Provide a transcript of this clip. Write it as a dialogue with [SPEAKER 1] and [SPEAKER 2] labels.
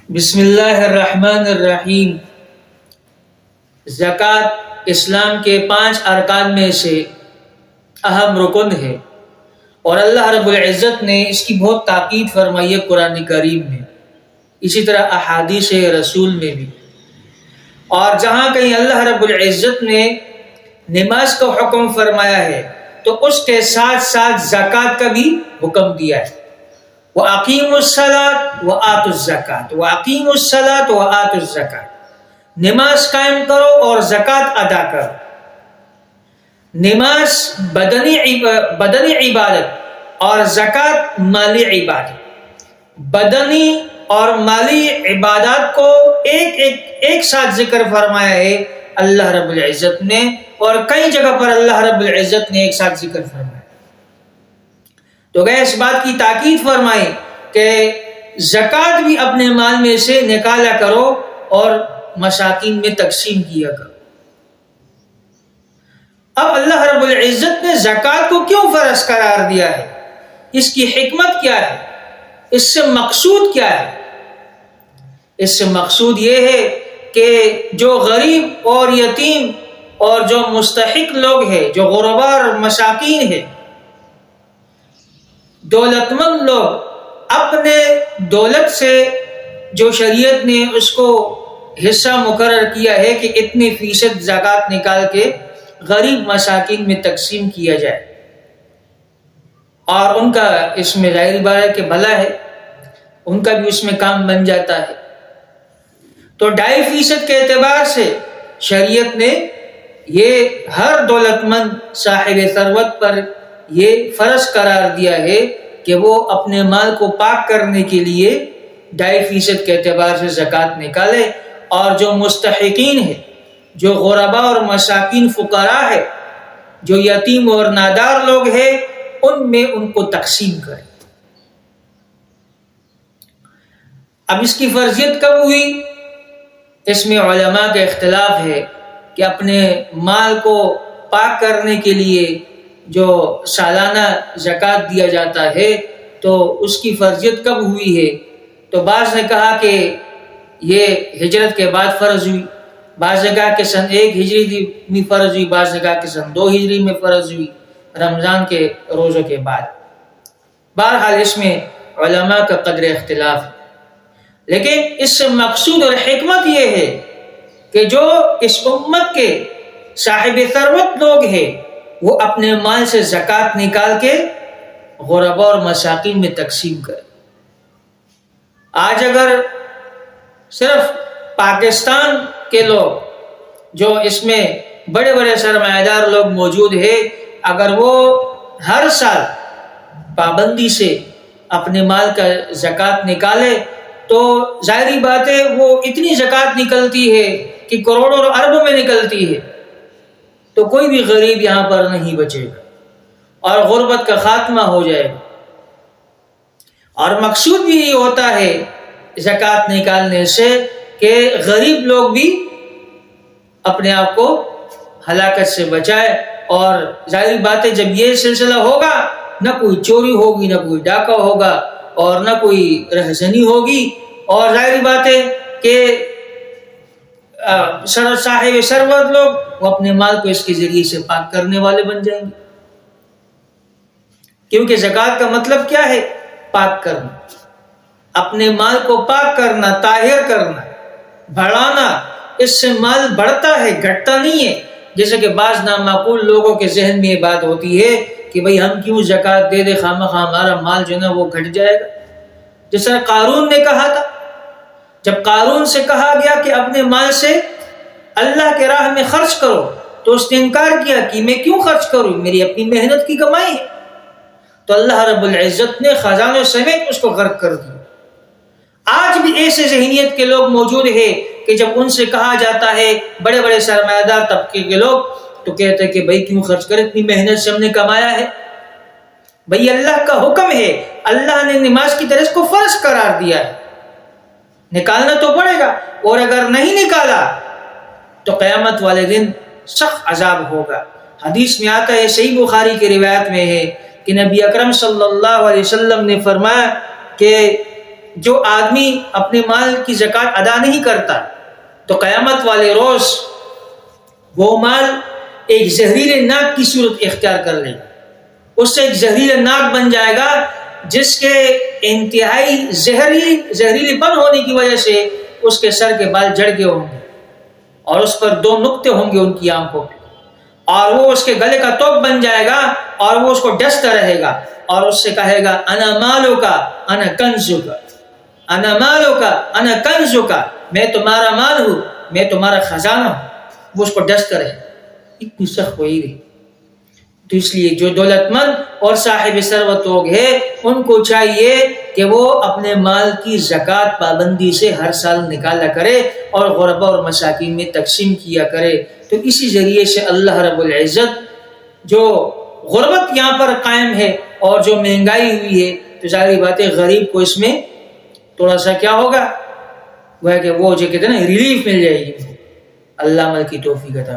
[SPEAKER 1] بسم اللہ الرحمن الرحیم۔ زکوٰۃ اسلام کے 5 ارکان میں سے اہم رکن ہے اور اللہ رب العزت نے اس کی بہت تاکید فرمائی ہے قرآن کریم میں، اسی طرح احادیث رسول میں بھی۔ اور جہاں کہیں اللہ رب العزت نے نماز کا حکم فرمایا ہے تو اس کے ساتھ ساتھ زکوٰۃ کا بھی حکم دیا ہے۔ وَأَقِيمُوا الصَّلَاةَ وَآتُوا الزَّكَاةَ وَأَقِيمُوا الصَّلَاةَ وَآتُوا الزَّكَاةَ، نماز قائم کرو اور زکوٰۃ ادا کرو۔ نماز بدنی عبادت اور زکوٰۃ مالی عبادت۔ بدنی اور مالی عبادات کو ایک ساتھ ذکر فرمایا ہے اللہ رب العزت نے، اور کئی جگہ پر اللہ رب العزت نے ایک ساتھ ذکر فرمایا۔ تو گئے اس بات کی تاکید فرمائی کہ زکوٰۃ بھی اپنے مال میں سے نکالا کرو اور مساکین میں تقسیم کیا کرو۔ اب اللہ رب العزت نے زکوٰۃ کو کیوں فرض قرار دیا ہے؟ اس کی حکمت کیا ہے؟ اس سے مقصود کیا ہے؟ اس سے مقصود یہ ہے کہ جو غریب اور یتیم اور جو مستحق لوگ ہیں، جو غرباء اور مساکین ہیں، دولت مند لوگ اپنے دولت سے جو شریعت نے اس کو حصہ مقرر کیا ہے کہ اتنی فیصد زکوٰۃ نکال کے غریب مساکین میں تقسیم کیا جائے، اور ان کا اس میں ظاہر بات ہے کہ بھلا ہے، ان کا بھی اس میں کام بن جاتا ہے۔ تو 2.5% کے اعتبار سے شریعت نے یہ ہر دولت مند صاحب ثروت پر یہ فرض قرار دیا ہے کہ وہ اپنے مال کو پاک کرنے کے لیے 2.5% کے اعتبار سے زکوٰۃ نکالے، اور جو مستحقین ہیں، جو غرباء اور مساکین فقراء ہے، جو یتیم اور نادار لوگ ہیں، ان میں ان کو تقسیم کرے۔ اب اس کی فرضیت کب ہوئی؟ اس میں علماء کا اختلاف ہے کہ اپنے مال کو پاک کرنے کے لیے جو سالانہ زکوٰۃ دیا جاتا ہے تو اس کی فرضیت کب ہوئی ہے؟ تو بعض نے کہا کہ یہ ہجرت کے بعد فرض ہوئی، بعض نے کہا کہ سن 1 ہجری میں فرض ہوئی، بعض نے کہا کہ سن 2 ہجری میں فرض ہوئی، رمضان کے روزوں کے بعد۔ بہرحال اس میں علماء کا قدر اختلاف ہے، لیکن اس سے مقصود اور حکمت یہ ہے کہ جو اس امت کے صاحب ثروت لوگ ہیں وہ اپنے مال سے زکوٰۃ نکال کے غرباء اور مساکین میں تقسیم کرے۔ آج اگر صرف پاکستان کے لوگ، جو اس میں بڑے بڑے سرمایہ دار لوگ موجود ہیں، اگر وہ ہر سال پابندی سے اپنے مال کا زکوٰۃ نکالے تو ظاہری بات ہے وہ اتنی زکوٰۃ نکلتی ہے کہ کروڑوں اور اربوں میں نکلتی ہے، تو کوئی بھی غریب یہاں پر نہیں بچے گا اور غربت کا خاتمہ ہو جائے گا۔ اور مقصود بھی یہ ہوتا ہے زکوٰۃ نکالنے سے کہ غریب لوگ بھی اپنے آپ کو ہلاکت سے بچائے، اور ظاہری بات ہے جب یہ سلسلہ ہوگا نہ کوئی چوری ہوگی، نہ کوئی ڈاکہ ہوگا، اور نہ کوئی رہزنی ہوگی، اور ظاہری بات ہے کہ صاحب ثروت لوگ وہ اپنے مال کو اس کے ذریعے سے پاک کرنے والے بن جائیں گے، کیونکہ زکوٰۃ کا مطلب کیا ہے؟ پاک کرنا، اپنے مال کو پاک کرنا، طاہر کرنا، بڑھانا۔ اس سے مال بڑھتا ہے، گھٹتا نہیں ہے۔ جیسے کہ بعض نامعقول لوگوں کے ذہن میں یہ بات ہوتی ہے کہ بھئی ہم کیوں زکوٰۃ دے دے، خواہ ہمارا مال جو ہے نا وہ گھٹ جائے گا۔ جس طرح قارون نے کہا تھا، جب قارون سے کہا گیا کہ اپنے مال سے اللہ کے راہ میں خرچ کرو تو اس نے انکار کیا کہ میں کیوں خرچ کروں، میری اپنی محنت کی کمائی ہے۔ تو اللہ رب العزت نے خزانوں سمیت اس کو غرق کر دیا۔ آج بھی ایسے ذہنیت کے لوگ موجود ہیں کہ جب ان سے کہا جاتا ہے، بڑے بڑے سرمایہ دار طبقے کے لوگ، تو کہتے ہیں کہ بھائی کیوں خرچ کرے، اتنی محنت سے ہم نے کمایا ہے۔ بھائی اللہ کا حکم ہے، اللہ نے نماز کی طرح اس کو فرض قرار دیا ہے، نکالنا تو پڑے گا، اور اگر نہیں نکالا تو قیامت والے دن سخت عذاب ہوگا۔ حدیث میں آتا ہے، صحیح بخاری کی روایت میں ہے کہ نبی اکرم صلی اللہ علیہ وسلم نے فرمایا کہ جو آدمی اپنے مال کی زکوٰۃ ادا نہیں کرتا تو قیامت والے روز وہ مال ایک زہریلے ناک کی صورت اختیار کر لے گا، اس سے ایک زہریلا ناک بن جائے گا جس کے انتہائی زہریلی پن ہونے کی وجہ سے اس کے سر کے بال جڑ گئے ہوں گے اور اس پر 2 نقطے ہوں گے ان کی آنکھوں پہ، اور وہ اس کے گلے کا توق بن جائے گا اور وہ اس کو ڈستا رہے گا اور اس سے کہے گا انا مالو کا انا کنزو کا، انا مالو کا انا کنزو کا، میں تمہارا مال ہوں، میں تمہارا خزانہ ہوں. وہ اس کو ڈستا رہے گا. اتنی سخت وہی رہی. تو اس لیے جو دولت مند اور صاحب ثروت لوگ ہیں ان کو چاہیے کہ وہ اپنے مال کی زکوٰۃ پابندی سے ہر سال نکالا کرے اور غربا اور مساکین میں تقسیم کیا کرے. تو اسی ذریعے سے اللہ رب العزت جو غربت یہاں پر قائم ہے اور جو مہنگائی ہوئی ہے تو ظاہری بات ہے غریب کو اس میں تھوڑا سا کیا ہوگا، وہ ہے کہ وہ جو کہتے ہیں نا ریلیف مل جائے گی. اللہ عمل کی توفیق عطا